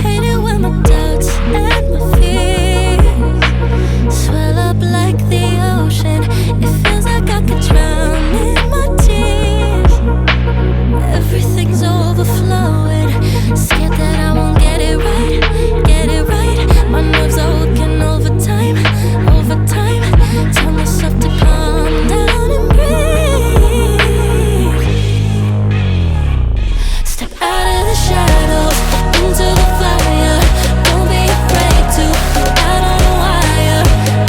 Hate it when my doubts and my fears swell up like the ocean. It feels like I could drown in my tears. Everything's overflowing. Scared that I won't get it right, get it right. My nerves are working overtime, overtime. Tell myself to calm down and breathe. Step out of the shadows into the fire. Don't be afraid to go out on a wire.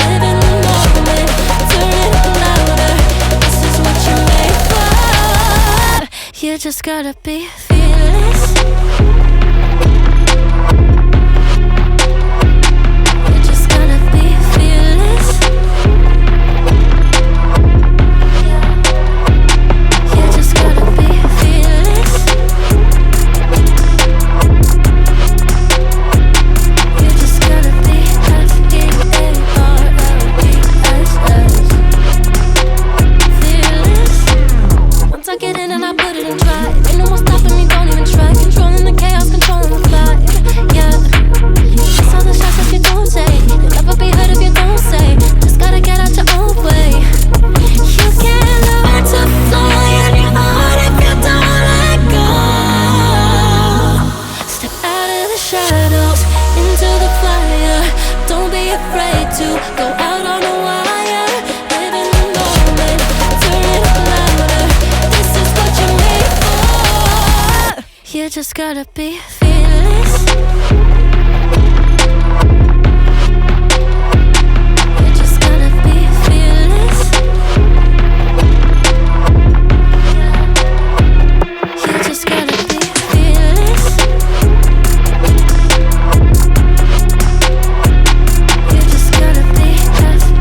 Live in the moment, turn it up louder. This is what you're made for. You just gotta be fearless. You just gotta be fearless. You just gotta be fearless. You just gotta be fearless. Once I get in and I put it in drive, ain't no more stopping me, don't even try. Controlling the chaos, controlling the vibe, yeah. That's all the shots if you don't say. You'll never be heard if you don't say. Just gotta get out your own way. You can't learn to fly in your heart if you don't let go. Step out of the shadows into the fire. Don't be afraid to go out on a wire. Live in the moment, turn it up louder. This is what you're made for. You just gotta be fearless. You just gotta be fearless. You just gotta be fearless. You just gotta be fearless.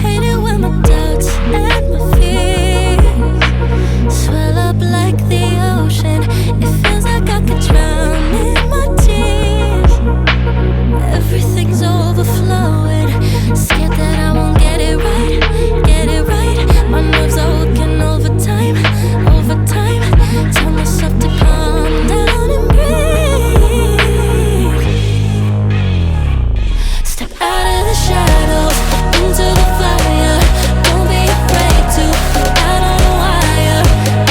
Hate it when my doubts and my fears swell up like the ocean. It feels like I could drown in my tears. Everything's overflowing. Scared that I won't get it right, get it right. My nerves are working overtime, overtime. Tell myself to calm down and breathe. Step out of the shadows into the fire. Don't be afraid to go out on a wire.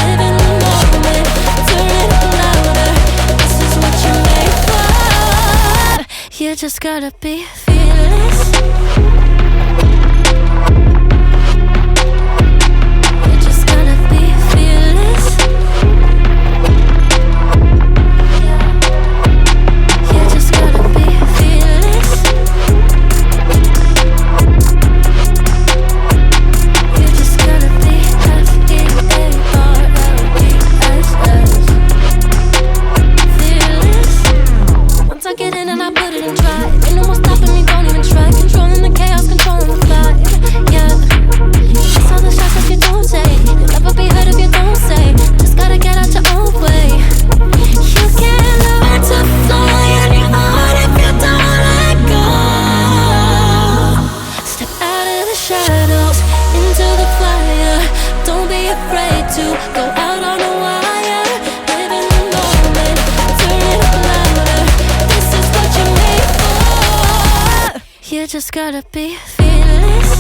Live in the moment, turn it up louder. This is what you're made for. You just gotta be fearless. You just gotta be fearless. You just gotta be fearless. You just gotta be fearless. Once I get in and I put it in drive, ain't no more stopping me, don't even try. Controlling the chaos, controlling the vibe, yeah. That's all the shots if you don't say. You'll never be heard if you don't say. Just gotta get out your own way. You can't learn to fly in your heart if you don't let go. Step out of the shadows into the fire. Don't be afraid to go out on a wire. Live in the moment, turn it up louder. This is what you're made for. You just gotta be fearless.